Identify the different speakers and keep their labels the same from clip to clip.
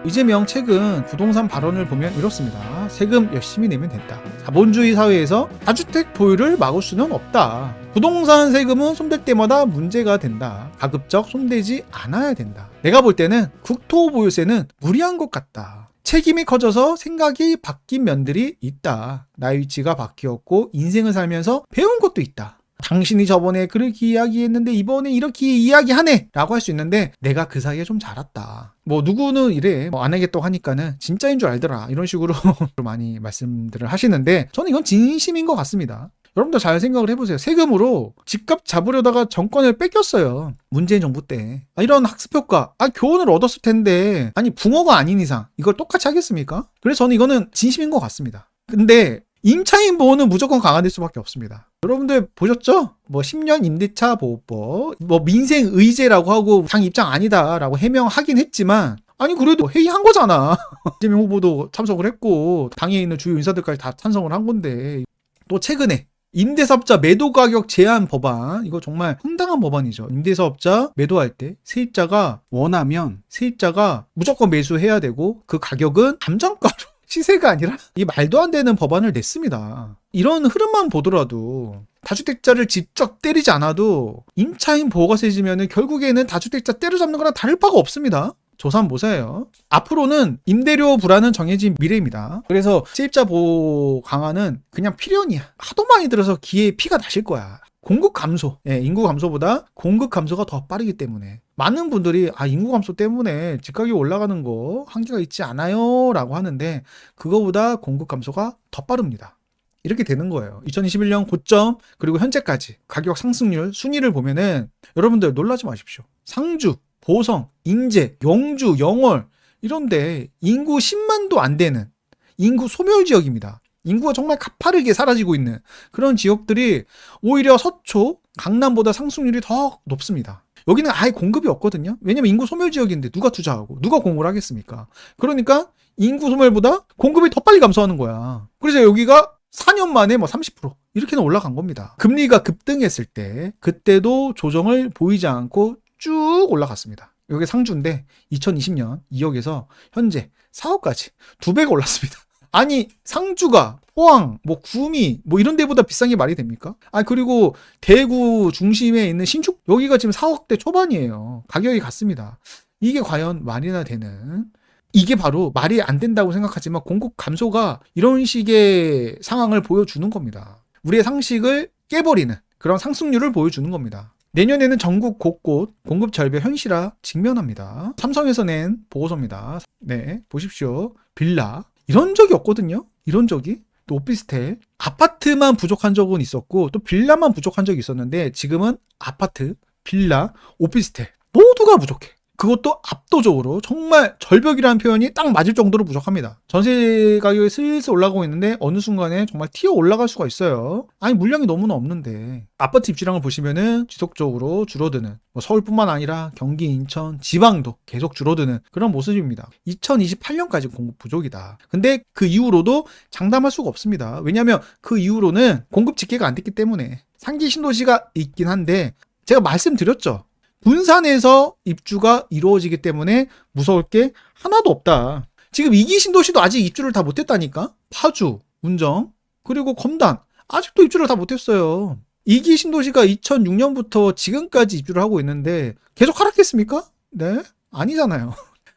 Speaker 1: 이재명 최근 부동산 발언을 보면 이렇습니다. 세금 열심히 내면 된다. 자본주의 사회에서 다주택 보유를 막을 수는 없다. 부동산 세금은 손댈 때마다 문제가 된다. 가급적 손대지 않아야 된다. 내가 볼 때는 국토보유세는 무리한 것 같다. 책임이 커져서 생각이 바뀐 면들이 있다. 나의 위치가 바뀌었고 인생을 살면서 배운 것도 있다. 당신이 저번에 그렇게 이야기했는데 이번에 이렇게 이야기하네 라고 할 수 있는데 내가 그 사이에 좀 자랐다. 뭐 누구는 이래 안 하겠다고 하니까는 진짜인 줄 알더라 이런 식으로 많이 말씀들을 하시는데 저는 이건 진심인 것 같습니다. 여러분들 잘 생각을 해보세요. 세금으로 집값 잡으려다가 정권을 뺏겼어요. 문재인 정부 때. 이런 학습효과, 교훈을 얻었을 텐데 아니 붕어가 아닌 이상 이걸 똑같이 하겠습니까? 그래서 저는 이거는 진심인 것 같습니다. 근데 임차인 보호는 무조건 강화될 수밖에 없습니다. 여러분들 보셨죠? 10년 임대차 보호법, 민생의제라고 하고 당 입장 아니다라고 해명하긴 했지만 아니 그래도 회의한 거잖아. 이재명 후보도 참석을 했고 당에 있는 주요 인사들까지 다 찬성을 한 건데 또 최근에 임대사업자 매도가격 제한 법안, 이거 정말 황당한 법안이죠. 임대사업자 매도할 때 세입자가 원하면 세입자가 무조건 매수해야 되고 그 가격은 감정가로 시세가 아니라 이 말도 안 되는 법안을 냈습니다. 이런 흐름만 보더라도 다주택자를 직접 때리지 않아도 임차인 보호가 세지면 결국에는 다주택자 때려잡는 거랑 다를 바가 없습니다. 조삼모사예요. 앞으로는 임대료 불안은 정해진 미래입니다. 그래서 세입자 보호 강화는 그냥 필연이야. 하도 많이 들어서 귀에 피가 나실 거야. 공급 감소, 인구 감소보다 공급 감소가 더 빠르기 때문에 많은 분들이 인구 감소 때문에 집가격이 올라가는 거 한계가 있지 않아요 라고 하는데 그거보다 공급 감소가 더 빠릅니다. 이렇게 되는 거예요. 2021년 고점 그리고 현재까지 가격 상승률 순위를 보면은 여러분들 놀라지 마십시오. 상주, 보성, 인제, 영주, 영월 이런데 인구 10만도 안 되는 인구 소멸 지역입니다. 인구가 정말 가파르게 사라지고 있는 그런 지역들이 오히려 서초, 강남보다 상승률이 더 높습니다. 여기는 아예 공급이 없거든요. 왜냐면 인구 소멸 지역인데 누가 투자하고 누가 공급을 하겠습니까? 그러니까 인구 소멸보다 공급이 더 빨리 감소하는 거야. 그래서 여기가 4년 만에 30% 이렇게는 올라간 겁니다. 금리가 급등했을 때 그때도 조정을 보이지 않고 쭉 올라갔습니다. 여기 상주인데 2020년 2억에서 현재 4억까지 2배가 올랐습니다. 아니 상주가 포항, 구미 이런 데보다 비싼 게 말이 됩니까? 그리고 대구 중심에 있는 신축 여기가 지금 4억대 초반이에요. 가격이 같습니다. 이게 과연 말이나 되는 이게 바로 말이 안 된다고 생각하지만 공급 감소가 이런 식의 상황을 보여주는 겁니다. 우리의 상식을 깨버리는 그런 상승률을 보여주는 겁니다. 내년에는 전국 곳곳 공급 절벽 현실화 직면합니다. 삼성에서 낸 보고서입니다. 네, 보십시오. 빌라 이런 적이 없거든요. 이런 적이. 또 오피스텔 아파트만 부족한 적은 있었고 또 빌라만 부족한 적이 있었는데 지금은 아파트, 빌라, 오피스텔 모두가 부족해. 그것도 압도적으로 정말 절벽이라는 표현이 딱 맞을 정도로 부족합니다. 전세 가격이 슬슬 올라가고 있는데 어느 순간에 정말 튀어 올라갈 수가 있어요. 물량이 너무나 없는데 아파트 입주량을 보시면은 지속적으로 줄어드는 서울뿐만 아니라 경기, 인천, 지방도 계속 줄어드는 그런 모습입니다. 2028년까지 공급 부족이다. 근데 그 이후로도 장담할 수가 없습니다. 왜냐하면 그 이후로는 공급 집계가 안 됐기 때문에 상기 신도시가 있긴 한데 제가 말씀드렸죠. 분산에서 입주가 이루어지기 때문에 무서울 게 하나도 없다. 지금 2기 신도시도 아직 입주를 다 못했다니까. 파주, 운정, 그리고 검단 아직도 입주를 다 못했어요. 2기 신도시가 2006년부터 지금까지 입주를 하고 있는데 계속 하락했습니까? 네? 아니잖아요.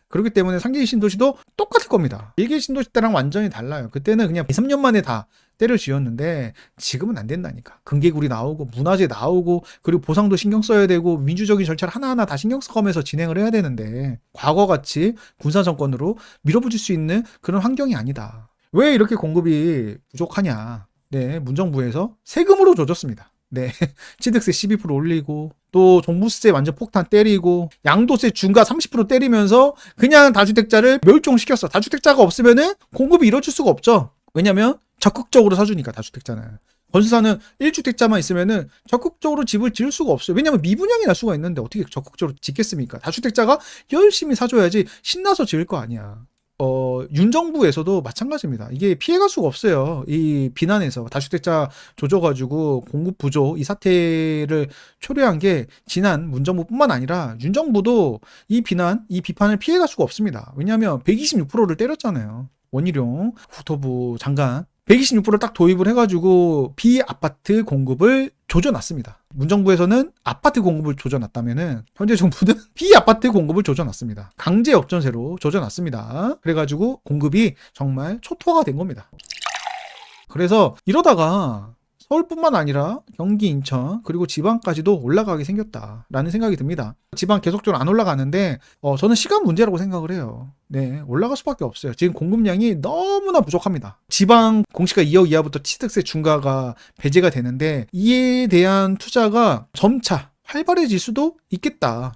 Speaker 1: 그렇기 때문에 3기 신도시도 똑같을 겁니다. 1기 신도시 때랑 완전히 달라요. 그때는 그냥 2, 3년 만에 다 때려 지었는데 지금은 안 된다니까. 금개구리 나오고 문화재 나오고 그리고 보상도 신경 써야 되고 민주적인 절차를 하나하나 다 신경 써가면서 진행을 해야 되는데 과거같이 군사정권으로 밀어붙일 수 있는 그런 환경이 아니다. 왜 이렇게 공급이 부족하냐. 네, 문정부에서 세금으로 조졌습니다. 네, 취득세 12% 올리고 또 종부세 완전 폭탄 때리고 양도세 중과 30% 때리면서 그냥 다주택자를 멸종시켰어. 다주택자가 없으면은 공급이 이루어질 수가 없죠. 왜냐면 적극적으로 사주니까 다주택자는. 건설사는 1주택자만 있으면은 적극적으로 집을 지을 수가 없어요. 왜냐면 미분양이 날 수가 있는데 어떻게 적극적으로 짓겠습니까? 다주택자가 열심히 사줘야지 신나서 지을 거 아니야. 윤정부에서도 마찬가지입니다. 이게 피해갈 수가 없어요. 이 비난에서 다주택자 조져가지고 공급 부조 이 사태를 초래한 게 지난 문정부뿐만 아니라 윤정부도 이 비판을 피해갈 수가 없습니다. 왜냐하면 126%를 때렸잖아요. 원희룡 국토부 장관 126%를 딱 도입을 해가지고 비아파트 공급을 조져놨습니다. 문정부에서는 아파트 공급을 조져놨다면은 현재 정부는 비아파트 공급을 조져놨습니다. 강제 역전세로 조져놨습니다. 그래가지고 공급이 정말 초토화가 된 겁니다. 그래서 이러다가 서울뿐만 아니라 경기, 인천 그리고 지방까지도 올라가게 생겼다라는 생각이 듭니다. 지방 계속적으로 안 올라가는데 저는 시간 문제라고 생각을 해요. 네, 올라갈 수밖에 없어요. 지금 공급량이 너무나 부족합니다. 지방 공시가 2억 이하부터 취득세 중과가 배제가 되는데 이에 대한 투자가 점차 활발해질 수도 있겠다.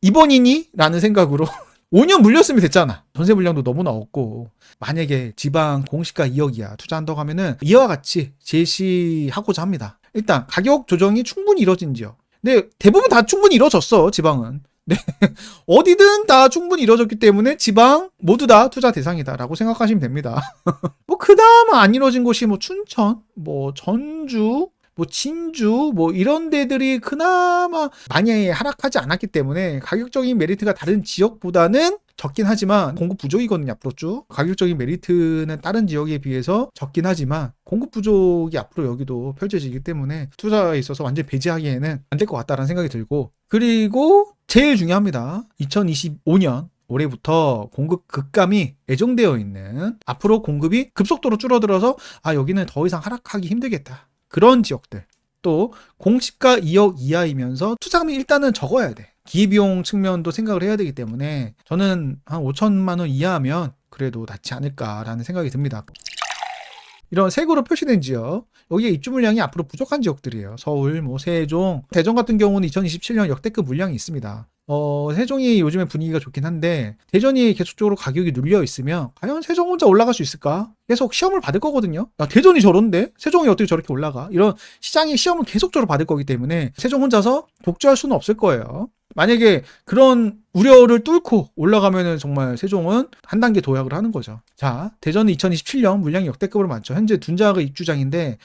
Speaker 1: 이번이니? 라는 생각으로 5년 물렸으면 됐잖아. 전세 물량도 너무나 없고 만약에 지방 공시가 2억 이하 투자한다고 하면은 이와 같이 제시하고자 합니다. 일단 가격 조정이 충분히 이뤄진 지역. 근데 대부분 다 충분히 이뤄졌어. 지방은. 네. 어디든 다 충분히 이뤄졌기 때문에 지방 모두 다 투자 대상이다라고 생각하시면 됩니다. 뭐 그나마 안 이뤄진 곳이 뭐 춘천, 뭐 전주, 뭐 진주 뭐 이런 데들이 그나마 많이 하락하지 않았기 때문에 가격적인 메리트가 다른 지역보다는 적긴 하지만 공급 부족이거든요. 앞으로 쭉 가격적인 메리트는 다른 지역에 비해서 적긴 하지만 공급 부족이 앞으로 여기도 펼쳐지기 때문에 투자에 있어서 완전히 배제하기에는 안 될 것 같다라는 생각이 들고, 그리고 제일 중요합니다. 2025년 올해부터 공급 급감이 예정되어 있는, 앞으로 공급이 급속도로 줄어들어서 여기는 더 이상 하락하기 힘들겠다, 그런 지역들, 또 공시가 2억 이하이면서 투자금이 일단은 적어야 돼. 기회비용 측면도 생각을 해야 되기 때문에 저는 한 5천만 원 이하면 그래도 낫지 않을까라는 생각이 듭니다. 이런 색으로 표시된 지역, 여기에 입주 물량이 앞으로 부족한 지역들이에요. 서울, 세종, 대전 같은 경우는 2027년 역대급 물량이 있습니다. 세종이 요즘에 분위기가 좋긴 한데 대전이 계속적으로 가격이 눌려 있으면 과연 세종 혼자 올라갈 수 있을까? 계속 시험을 받을 거거든요. 대전이 저런데 세종이 어떻게 저렇게 올라가? 이런 시장이 시험을 계속적으로 받을 거기 때문에 세종 혼자서 독주할 수는 없을 거예요. 만약에 그런 우려를 뚫고 올라가면은 정말 세종은 한 단계 도약을 하는 거죠. 자, 대전은 2027년 물량이 역대급으로 많죠. 현재 둔자가 입주장인데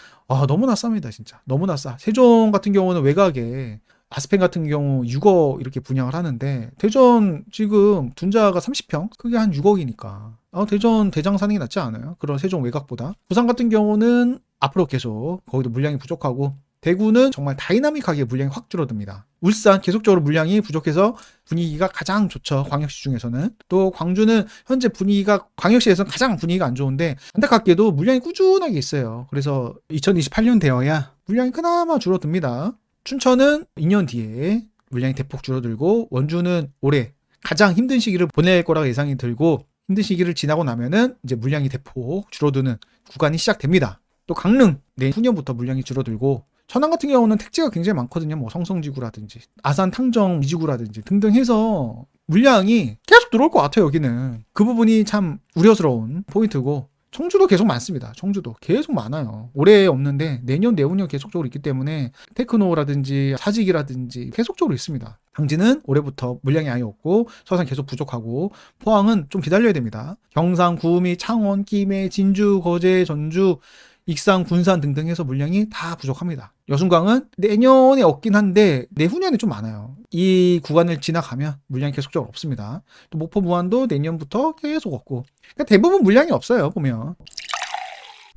Speaker 1: 너무나 쌉니다. 진짜 너무나 싸. 세종 같은 경우는 외곽에 아스펜 같은 경우 6억 이렇게 분양을 하는데 대전 지금 둔자가 30평, 크게 한 6억이니까 대전 대장 사는 게 낫지 않아요? 그런 세종 외곽보다. 부산 같은 경우는 앞으로 계속 거기도 물량이 부족하고, 대구는 정말 다이나믹하게 물량이 확 줄어듭니다. 울산 계속적으로 물량이 부족해서 분위기가 가장 좋죠. 광역시 중에서는. 또 광주는 현재 분위기가 광역시에서 가장 분위기가 안 좋은데 안타깝게도 물량이 꾸준하게 있어요. 그래서 2028년 되어야 물량이 그나마 줄어듭니다. 춘천은 2년 뒤에 물량이 대폭 줄어들고, 원주는 올해 가장 힘든 시기를 보낼 거라고 예상이 들고, 힘든 시기를 지나고 나면은 이제 물량이 대폭 줄어드는 구간이 시작됩니다. 또 강릉 내후년부터 물량이 줄어들고, 천안 같은 경우는 택지가 굉장히 많거든요. 성성지구라든지 아산 탕정 미지구라든지 등등 해서 물량이 계속 들어올 것 같아요. 여기는 그 부분이 참 우려스러운 포인트고, 청주도 계속 많습니다. 청주도 계속 많아요. 올해 없는데 내년 내후년 계속적으로 있기 때문에 테크노라든지 사직이라든지 계속적으로 있습니다. 당진은 올해부터 물량이 아예 없고 서산 계속 부족하고, 포항은 좀 기다려야 됩니다. 경상, 구미, 창원, 김해, 진주, 거제, 전주, 익산, 군산 등등 해서 물량이 다 부족합니다. 여순강은 내년에 없긴 한데 내후년에 좀 많아요. 이 구간을 지나가면 물량이 계속적으로 없습니다. 또 목포, 무안도 내년부터 계속 없고, 그러니까 대부분 물량이 없어요. 보면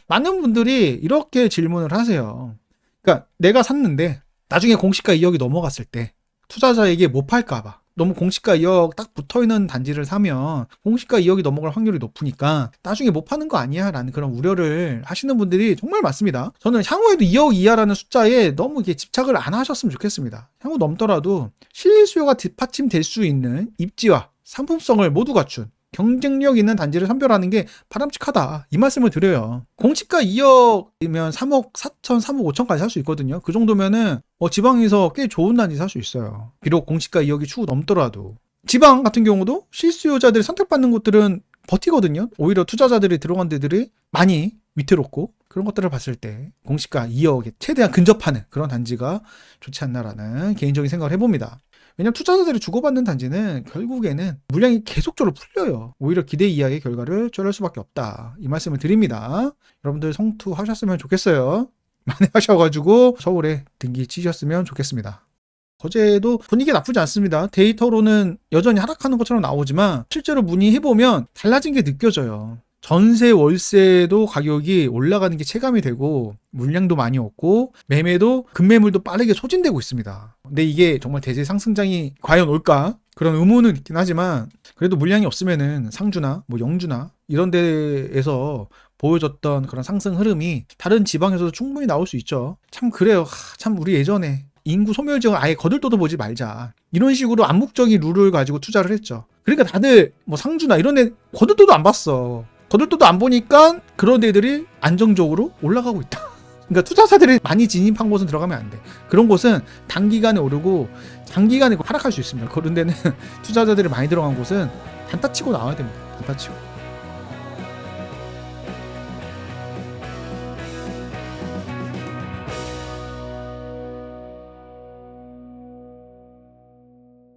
Speaker 1: 많은 분들이 이렇게 질문을 하세요. 그러니까 내가 샀는데 나중에 공시가 2억이 넘어갔을 때 투자자에게 못 팔까봐, 너무 공시가 2억 딱 붙어있는 단지를 사면 공시가 2억이 넘어갈 확률이 높으니까 나중에 못 파는 거 아니야? 라는 그런 우려를 하시는 분들이 정말 많습니다. 저는 향후에도 2억 이하라는 숫자에 너무 이렇게 집착을 안 하셨으면 좋겠습니다. 향후 넘더라도 실수요가 뒷받침될 수 있는 입지와 상품성을 모두 갖춘 경쟁력 있는 단지를 선별하는 게 바람직하다, 이 말씀을 드려요. 공시가 2억이면 3억 4천, 3억 5천까지 살 수 있거든요. 그 정도면은 지방에서 꽤 좋은 단지 살 수 있어요. 비록 공시가 2억이 추후 넘더라도. 지방 같은 경우도 실수요자들이 선택받는 곳들은 버티거든요. 오히려 투자자들이 들어간 데들이 많이 위태롭고, 그런 것들을 봤을 때 공시가 2억에 최대한 근접하는 그런 단지가 좋지 않나라는 개인적인 생각을 해봅니다. 왜냐면 투자자들이 주고받는 단지는 결국에는 물량이 계속적으로 풀려요. 오히려 기대 이하의 결과를 초래할 수밖에 없다. 이 말씀을 드립니다. 여러분들 성투하셨으면 좋겠어요. 많이 하셔가지고 서울에 등기 치셨으면 좋겠습니다. 거제도 분위기 나쁘지 않습니다. 데이터로는 여전히 하락하는 것처럼 나오지만 실제로 문의해보면 달라진 게 느껴져요. 전세 월세도 가격이 올라가는 게 체감이 되고 물량도 많이 없고 매매도 급매물도 빠르게 소진되고 있습니다. 근데 이게 정말 대세 상승장이 과연 올까? 그런 의문은 있긴 하지만 그래도 물량이 없으면은 상주나 뭐 영주나 이런 데에서 보여줬던 그런 상승 흐름이 다른 지방에서도 충분히 나올 수 있죠. 참 그래요. 참 우리 예전에 인구 소멸 지역을 아예 거들떠도 보지 말자. 이런 식으로 암묵적인 룰을 가지고 투자를 했죠. 그러니까 다들 뭐 상주나 이런 데 거들떠도 안 봤어. 거들떠도 안 보니까 그런 데들이 안정적으로 올라가고 있다. 그러니까 투자자들이 많이 진입한 곳은 들어가면 안 돼. 그런 곳은 단기간에 오르고 장기간에 하락할 수 있습니다. 그런 데는 투자자들이 많이 들어간 곳은 단타 치고 나와야 됩니다. 단타 치고.